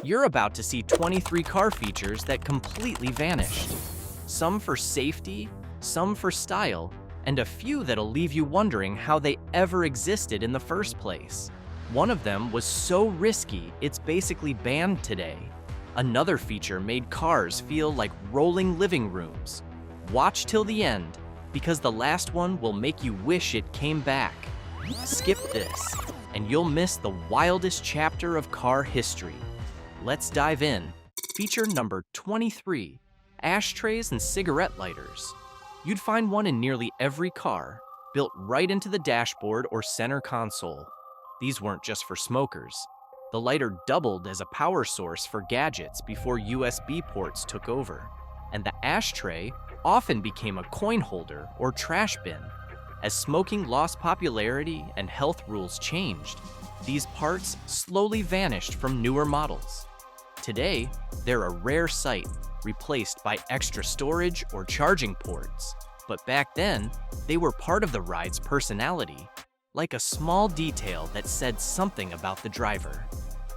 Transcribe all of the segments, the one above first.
You're about to see 23 car features that completely vanished. Some for safety, some for style, and a few that'll leave you wondering how they ever existed in the first place. One of them was so risky, it's basically banned today. Another feature made cars feel like rolling living rooms. Watch till the end, because the last one will make you wish it came back. Skip this, and you'll miss the wildest chapter of car history. Let's dive in. Feature number 23, ashtrays and cigarette lighters. You'd find one in nearly every car, built right into the dashboard or center console. These weren't just for smokers. The lighter doubled as a power source for gadgets before USB ports took over, and the ashtray often became a coin holder or trash bin. As smoking lost popularity and health rules changed, these parts slowly vanished from newer models. Today, they're a rare sight, replaced by extra storage or charging ports. But back then, they were part of the ride's personality, like a small detail that said something about the driver.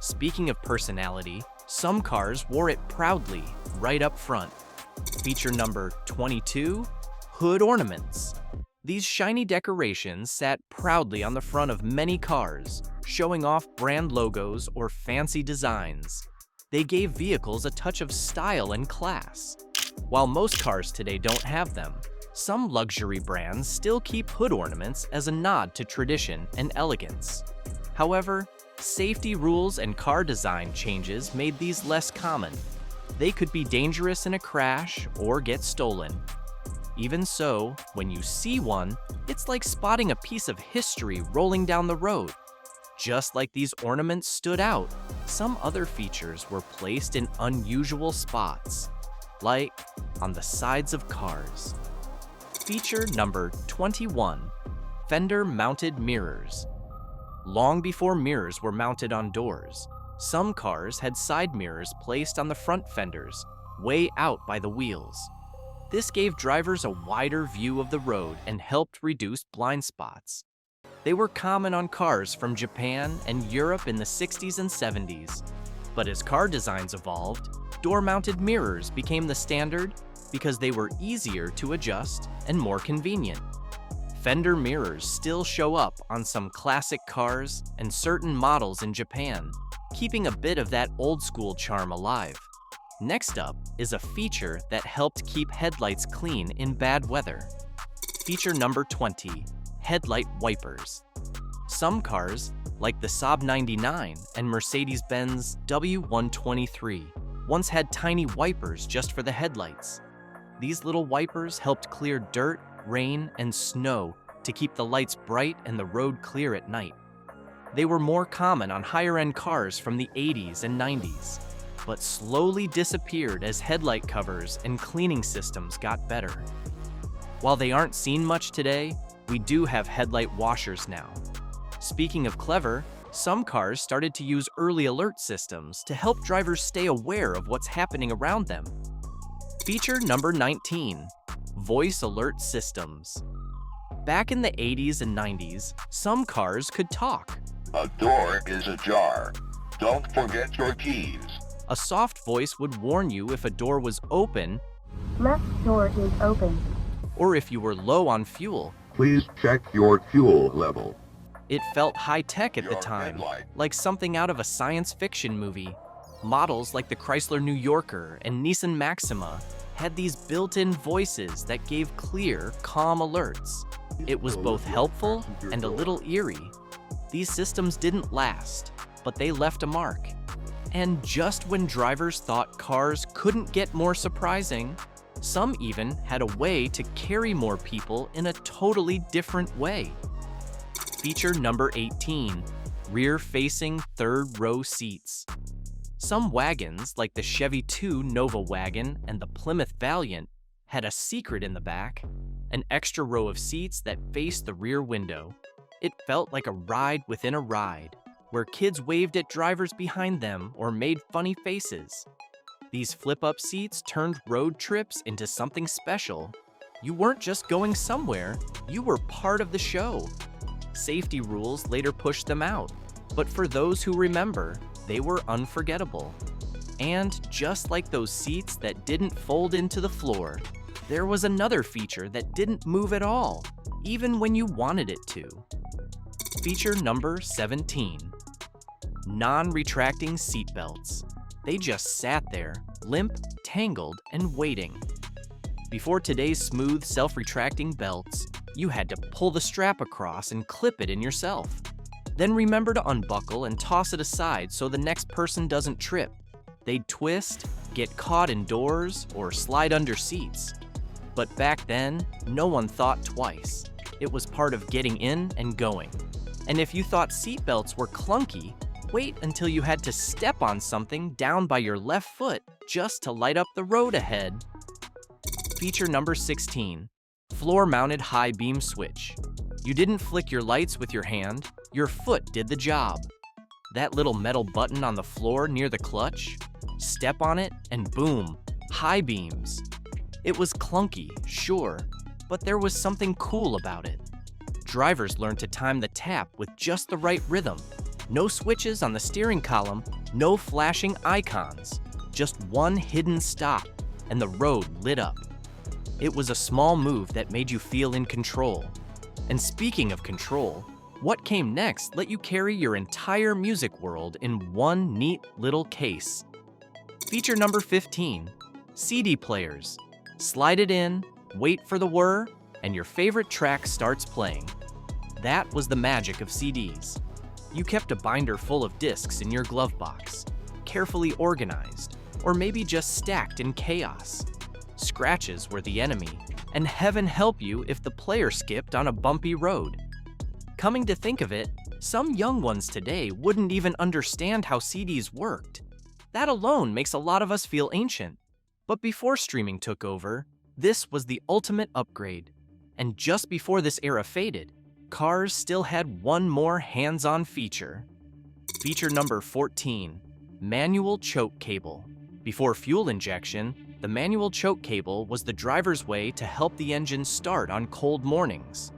Speaking of personality, some cars wore it proudly, right up front. Feature number 22, hood ornaments. These shiny decorations sat proudly on the front of many cars, showing off brand logos or fancy designs. They gave vehicles a touch of style and class. While most cars today don't have them, some luxury brands still keep hood ornaments as a nod to tradition and elegance. However, safety rules and car design changes made these less common. They could be dangerous in a crash or get stolen. Even so, when you see one, it's like spotting a piece of history rolling down the road. Just like these ornaments stood out, some other features were placed in unusual spots, like on the sides of cars. Feature number 21, Fender mounted mirrors. Long before mirrors were mounted on doors, some cars had side mirrors placed on the front fenders, way out by the wheels. This gave drivers a wider view of the road and helped reduce blind spots. They were common on cars from Japan and Europe in the 60s and 70s. But as car designs evolved, door-mounted mirrors became the standard because they were easier to adjust and more convenient. Fender mirrors still show up on some classic cars and certain models in Japan, keeping a bit of that old-school charm alive. Next up is a feature that helped keep headlights clean in bad weather. Feature number 20, headlight wipers. Some cars, like the Saab 99 and Mercedes-Benz W123, once had tiny wipers just for the headlights. These little wipers helped clear dirt, rain, and snow to keep the lights bright and the road clear at night. They were more common on higher-end cars from the 80s and 90s, but slowly disappeared as headlight covers and cleaning systems got better. While they aren't seen much today, we do have headlight washers now. Speaking of clever, some cars started to use early alert systems to help drivers stay aware of what's happening around them. Feature number 19, voice alert systems. Back in the 80s and 90s, some cars could talk. A door is ajar. Don't forget your keys. A soft voice would warn you if a door was open, Left door is open. or if you were low on fuel. Please check your fuel level. It felt high-tech at the Your time, headlight. like something out of a science fiction movie. Models like the Chrysler New Yorker and Nissan Maxima had these built-in voices that gave clear, calm alerts. It was both helpful and a little eerie. These systems didn't last, but they left a mark. And just when drivers thought cars couldn't get more surprising, some even had a way to carry more people in a totally different way. Feature number 18, rear-facing third-row seats. Some wagons, like the Chevy 2 Nova wagon and the Plymouth Valiant, had a secret in the back, an extra row of seats that faced the rear window. It felt like a ride within a ride, where kids waved at drivers behind them or made funny faces. These flip-up seats turned road trips into something special. You weren't just going somewhere, you were part of the show. Safety rules later pushed them out, but for those who remember, they were unforgettable. And just like those seats that didn't fold into the floor, there was another feature that didn't move at all, even when you wanted it to. Feature number 17. Non-retracting seatbelts. They just sat there, limp, tangled, and waiting. Before today's smooth, self-retracting belts, you had to pull the strap across and clip it in yourself. Then remember to unbuckle and toss it aside so the next person doesn't trip. They'd twist, get caught in doors, or slide under seats. But back then, no one thought twice. It was part of getting in and going. And if you thought seatbelts were clunky, wait until you had to step on something down by your left foot just to light up the road ahead. Feature number 16. Floor-mounted high beam switch. You didn't flick your lights with your hand, your foot did the job. That little metal button on the floor near the clutch? Step on it and boom, high beams. It was clunky, sure, but there was something cool about it. Drivers learned to time the tap with just the right rhythm. No switches on the steering column, no flashing icons. Just one hidden stop, and the road lit up. It was a small move that made you feel in control. And speaking of control, what came next let you carry your entire music world in one neat little case. Feature number 15. CD players. Slide it in, wait for the whir, and your favorite track starts playing. That was the magic of CDs. You kept a binder full of discs in your glove box, carefully organized, or maybe just stacked in chaos. Scratches were the enemy, and heaven help you if the player skipped on a bumpy road. Coming to think of it, some young ones today wouldn't even understand how CDs worked. That alone makes a lot of us feel ancient. But before streaming took over, this was the ultimate upgrade. And just before this era faded, cars still had one more hands-on feature. Feature number 14. Manual choke cable. Before fuel injection, the manual choke cable was the driver's way to help the engine start on cold mornings.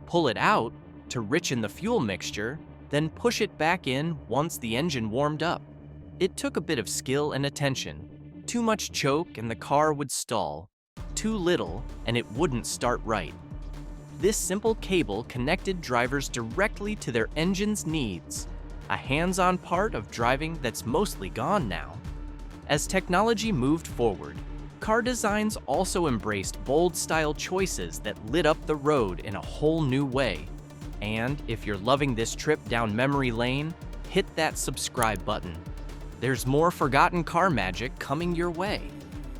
Pull it out to richen the fuel mixture, then push it back in once the engine warmed up. It took a bit of skill and attention. Too much choke and the car would stall. Too little and it wouldn't start right. This simple cable connected drivers directly to their engine's needs, a hands-on part of driving that's mostly gone now. As technology moved forward, car designs also embraced bold style choices that lit up the road in a whole new way. And if you're loving this trip down memory lane, hit that subscribe button. There's more forgotten car magic coming your way.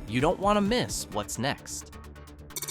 You don't want to miss what's next.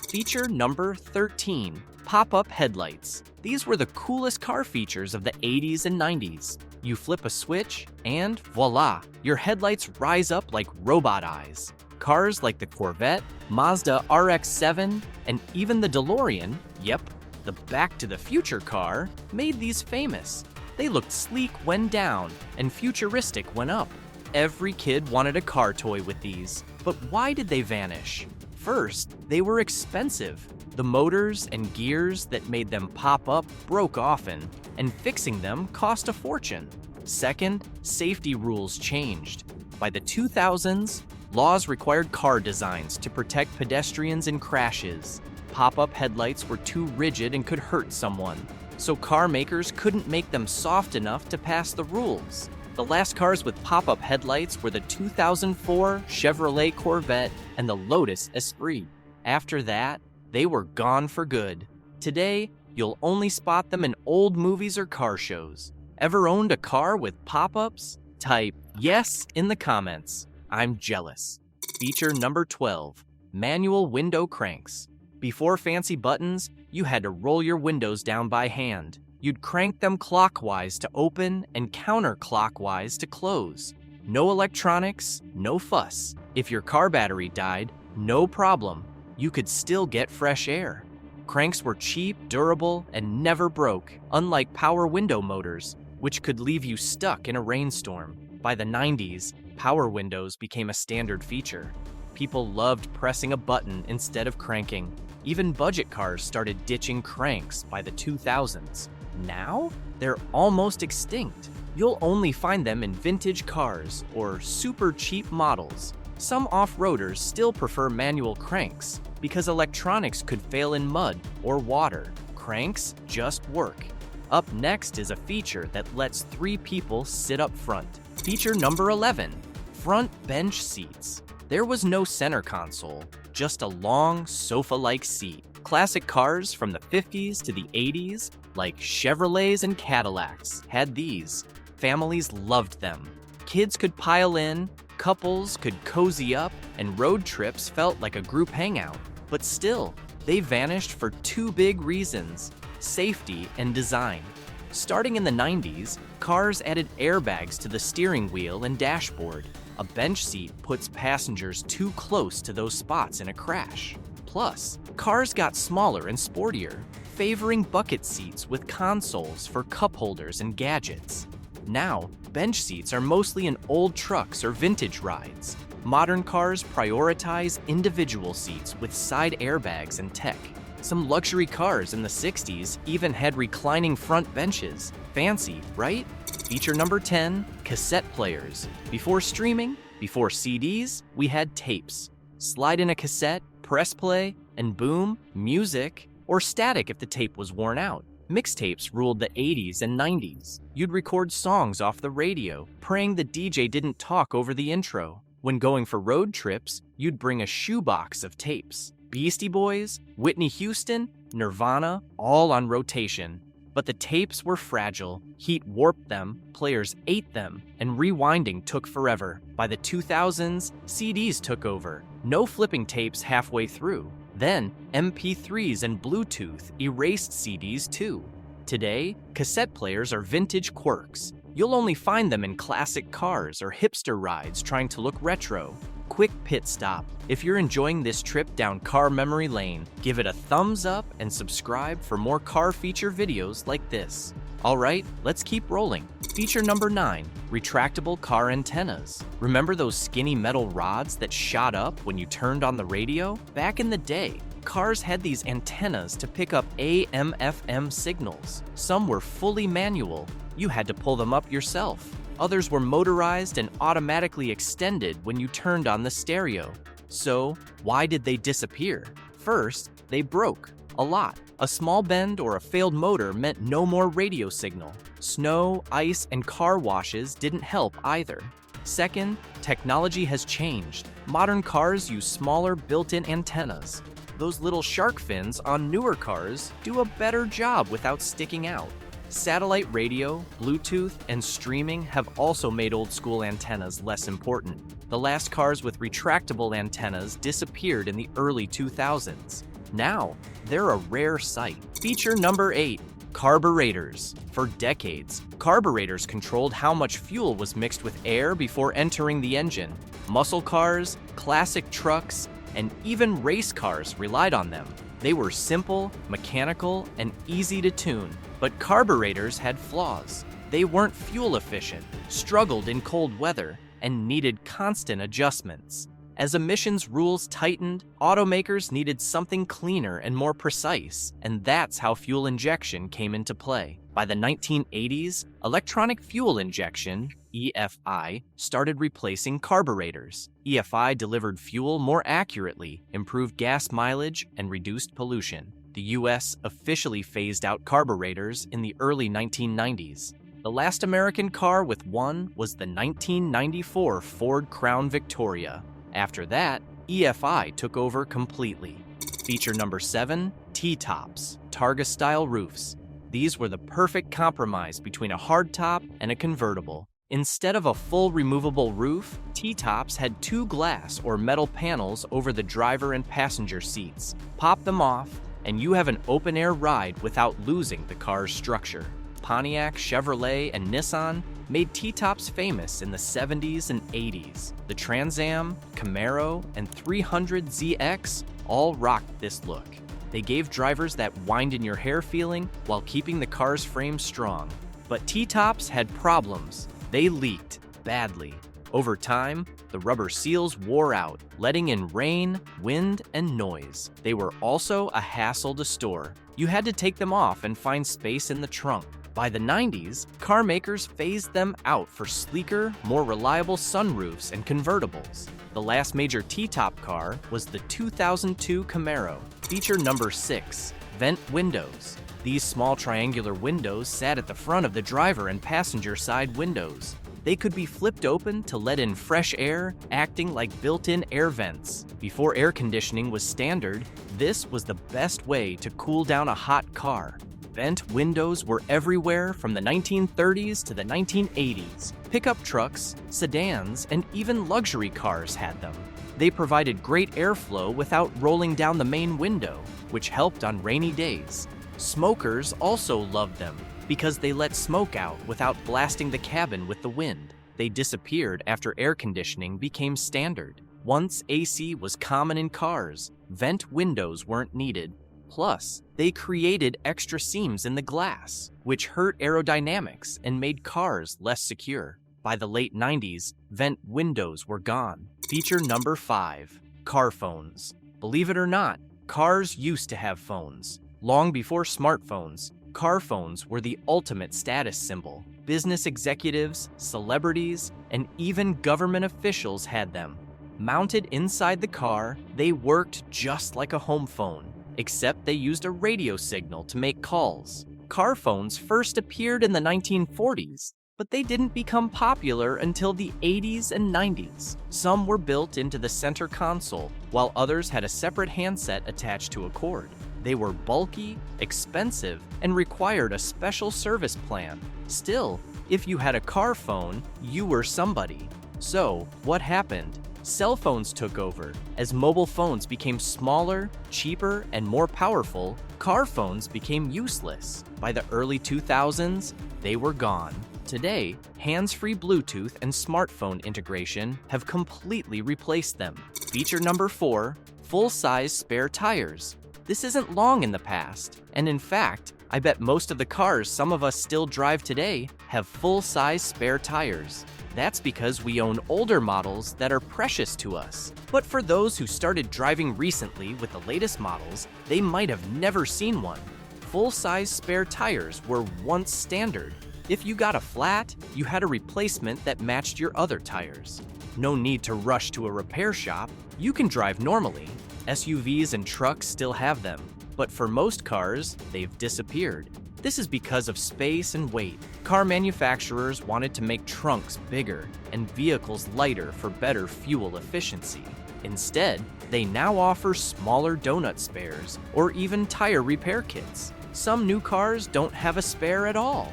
Feature number 13, pop-up headlights. These were the coolest car features of the 80s and 90s. You flip a switch and voila, your headlights rise up like robot eyes. Cars like the Corvette, Mazda RX-7, and even the DeLorean, yep, the Back to the Future car, made these famous. They looked sleek when down and futuristic when up. Every kid wanted a car toy with these, but why did they vanish? First, they were expensive. The motors and gears that made them pop up broke often, and fixing them cost a fortune. Second, safety rules changed. By the 2000s, laws required car designs to protect pedestrians in crashes. Pop-up headlights were too rigid and could hurt someone, so car makers couldn't make them soft enough to pass the rules. The last cars with pop-up headlights were the 2004 Chevrolet Corvette and the Lotus Esprit. After that, they were gone for good. Today, you'll only spot them in old movies or car shows. Ever owned a car with pop-ups? Type yes in the comments. I'm jealous. Feature number 12, manual window cranks. Before fancy buttons, you had to roll your windows down by hand. You'd crank them clockwise to open and counterclockwise to close. No electronics, no fuss. If your car battery died, no problem. You could still get fresh air. Cranks were cheap, durable, and never broke, unlike power window motors, which could leave you stuck in a rainstorm. By the 90s, power windows became a standard feature. People loved pressing a button instead of cranking. Even budget cars started ditching cranks by the 2000s. Now, they're almost extinct. You'll only find them in vintage cars or super cheap models. Some off-roaders still prefer manual cranks because electronics could fail in mud or water. Cranks just work. Up next is a feature that lets 3 people sit up front. Feature number 11, front bench seats. There was no center console, just a long sofa-like seat. Classic cars from the 50s to the 80s, like Chevrolets and Cadillacs, had these. Families loved them. Kids could pile in, couples could cozy up, and road trips felt like a group hangout. But still, they vanished for 2 big reasons: safety and design. Starting in the 90s, cars added airbags to the steering wheel and dashboard. A bench seat puts passengers too close to those spots in a crash. Plus, cars got smaller and sportier, favoring bucket seats with consoles for cup holders and gadgets. Now, bench seats are mostly in old trucks or vintage rides. Modern cars prioritize individual seats with side airbags and tech. Some luxury cars in the 60s even had reclining front benches. Fancy, right? Feature number 10, cassette players. Before streaming, before CDs, we had tapes. Slide in a cassette, press play, and boom, music, or static if the tape was worn out. Mixtapes ruled the 80s and 90s. You'd record songs off the radio, praying the DJ didn't talk over the intro. When going for road trips, you'd bring a shoebox of tapes. Beastie Boys, Whitney Houston, Nirvana, all on rotation. But the tapes were fragile, heat warped them, players ate them, and rewinding took forever. By the 2000s, CDs took over. No flipping tapes halfway through. Then, MP3s and Bluetooth erased CDs too. Today, cassette players are vintage quirks. You'll only find them in classic cars or hipster rides trying to look retro. Quick pit stop. If you're enjoying this trip down car memory lane, give it a thumbs up and subscribe for more car feature videos like this. Alright, let's keep rolling. Feature number 9, retractable car antennas. Remember those skinny metal rods that shot up when you turned on the radio? Back in the day, cars had these antennas to pick up AM/FM signals. Some were fully manual. You had to pull them up yourself. Others were motorized and automatically extended when you turned on the stereo. So, why did they disappear? First, they broke. A lot. A small bend or a failed motor meant no more radio signal. Snow, ice, and car washes didn't help either. Second, technology has changed. Modern cars use smaller built-in antennas. Those little shark fins on newer cars do a better job without sticking out. Satellite radio, Bluetooth, and streaming have also made old-school antennas less important. The last cars with retractable antennas disappeared in the early 2000s. Now, they're a rare sight. Feature number 8, carburetors. For decades, carburetors controlled how much fuel was mixed with air before entering the engine. Muscle cars, classic trucks, and even race cars relied on them. They were simple, mechanical, and easy to tune. But carburetors had flaws. They weren't fuel efficient, struggled in cold weather, and needed constant adjustments. As emissions rules tightened, automakers needed something cleaner and more precise, and that's how fuel injection came into play. By the 1980s, electronic fuel injection, EFI, started replacing carburetors. EFI delivered fuel more accurately, improved gas mileage, and reduced pollution. The US officially phased out carburetors in the early 1990s. The last American car with one was the 1994 Ford Crown Victoria. After that, EFI took over completely. Feature number 7, T-tops, Targa-style roofs. These were the perfect compromise between a hardtop and a convertible. Instead of a full removable roof, T-tops had 2 glass or metal panels over the driver and passenger seats. Pop them off, and you have an open-air ride without losing the car's structure. Pontiac, Chevrolet, and Nissan made T-tops famous in the 70s and 80s. The Trans Am, Camaro, and 300ZX all rocked this look. They gave drivers that wind-in-your-hair feeling while keeping the car's frame strong. But T-tops had problems. They leaked badly. Over time, the rubber seals wore out, letting in rain, wind, and noise. They were also a hassle to store. You had to take them off and find space in the trunk. By the 90s, car makers phased them out for sleeker, more reliable sunroofs and convertibles. The last major T-top car was the 2002 Camaro. Feature number 6, vent windows. These small triangular windows sat at the front of the driver and passenger side windows. They could be flipped open to let in fresh air, acting like built-in air vents. Before air conditioning was standard, this was the best way to cool down a hot car. Vent windows were everywhere from the 1930s to the 1980s. Pickup trucks, sedans, and even luxury cars had them. They provided great airflow without rolling down the main window, which helped on rainy days. Smokers also loved them because they let smoke out without blasting the cabin with the wind. They disappeared after air conditioning became standard. Once AC was common in cars, vent windows weren't needed. Plus, they created extra seams in the glass, which hurt aerodynamics and made cars less secure. By the late 90s, vent windows were gone. Feature number 5, car phones. Believe it or not, cars used to have phones. Long before smartphones, car phones were the ultimate status symbol. Business executives, celebrities, and even government officials had them. Mounted inside the car, they worked just like a home phone, except they used a radio signal to make calls. Car phones first appeared in the 1940s, but they didn't become popular until the 80s and 90s. Some were built into the center console, while others had a separate handset attached to a cord. They were bulky, expensive, and required a special service plan. Still, if you had a car phone, you were somebody. So, what happened? Cell phones took over. As mobile phones became smaller, cheaper, and more powerful, car phones became useless. By the early 2000s, they were gone. Today, hands-free Bluetooth and smartphone integration have completely replaced them. Feature number 4, full-size spare tires. This isn't long in the past, and in fact, I bet most of the cars some of us still drive today have full-size spare tires. That's because we own older models that are precious to us. But for those who started driving recently with the latest models, they might have never seen one. Full-size spare tires were once standard. If you got a flat, you had a replacement that matched your other tires. No need to rush to a repair shop. You can drive normally. SUVs and trucks still have them, but for most cars, they've disappeared. This is because of space and weight. Car manufacturers wanted to make trunks bigger and vehicles lighter for better fuel efficiency. Instead, they now offer smaller donut spares or even tire repair kits. Some new cars don't have a spare at all.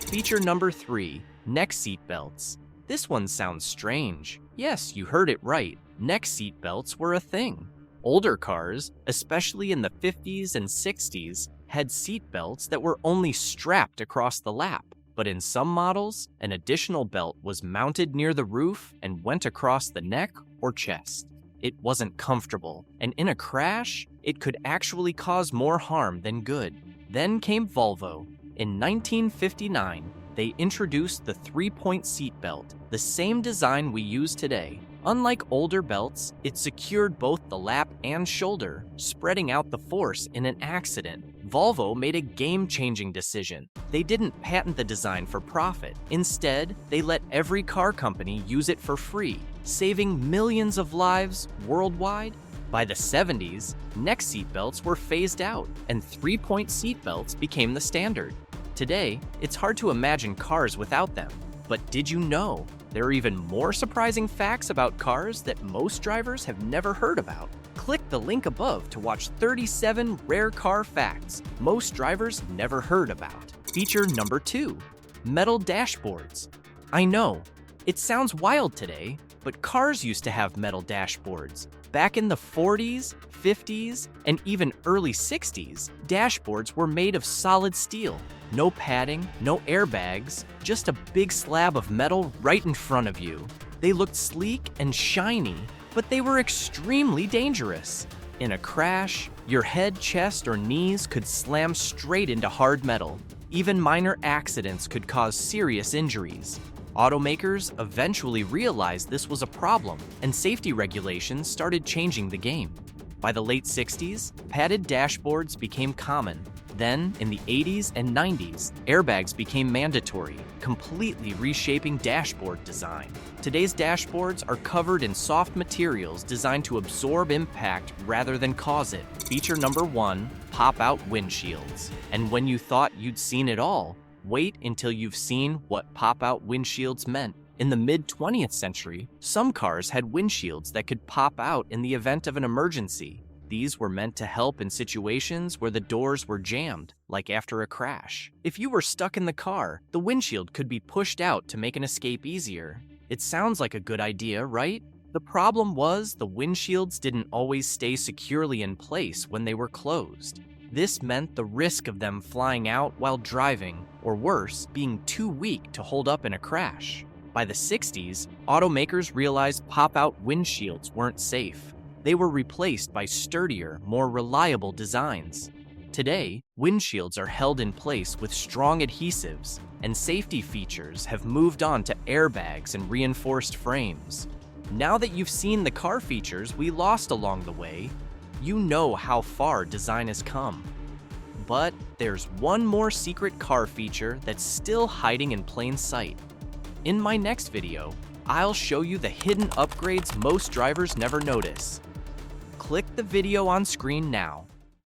Feature number 3, neck seat belts. This one sounds strange. Yes, you heard it right. Neck seat belts were a thing. Older cars, especially in the 50s and 60s, had seat belts that were only strapped across the lap. But in some models, an additional belt was mounted near the roof and went across the neck or chest. It wasn't comfortable, and in a crash, it could actually cause more harm than good. Then came Volvo. In 1959, they introduced the 3-point seat belt, the same design we use today. Unlike older belts, it secured both the lap and shoulder, spreading out the force in an accident. Volvo made a game-changing decision. They didn't patent the design for profit. Instead, they let every car company use it for free, saving millions of lives worldwide. By the 70s, neck seat belts were phased out, and 3-point seat belts became the standard. Today, it's hard to imagine cars without them. But did you know there are even more surprising facts about cars that most drivers have never heard about? Click the link above to watch 37 rare car facts most drivers never heard about. Feature number 2, metal dashboards. I know, it sounds wild today, but cars used to have metal dashboards. Back in the 40s, 50s, and even early 60s, dashboards were made of solid steel. No padding, no airbags, just a big slab of metal right in front of you. They looked sleek and shiny, but they were extremely dangerous. In a crash, your head, chest, or knees could slam straight into hard metal. Even minor accidents could cause serious injuries. Automakers eventually realized this was a problem, and safety regulations started changing the game. By the late 60s, padded dashboards became common. Then, in the 80s and 90s, airbags became mandatory, completely reshaping dashboard design. Today's dashboards are covered in soft materials designed to absorb impact rather than cause it. Feature number 1, pop-out windshields. And when you thought you'd seen it all, wait until you've seen what pop-out windshields meant. In the mid-20th century, some cars had windshields that could pop out in the event of an emergency. These were meant to help in situations where the doors were jammed, like after a crash. If you were stuck in the car, the windshield could be pushed out to make an escape easier. It sounds like a good idea, right? The problem was the windshields didn't always stay securely in place when they were closed. This meant the risk of them flying out while driving, or worse, being too weak to hold up in a crash. By the 60s, automakers realized pop-out windshields weren't safe. They were replaced by sturdier, more reliable designs. Today, windshields are held in place with strong adhesives, and safety features have moved on to airbags and reinforced frames. Now that you've seen the car features we lost along the way, you know how far design has come. But there's one more secret car feature that's still hiding in plain sight. In my next video, I'll show you the hidden upgrades most drivers never notice. Click the video on screen now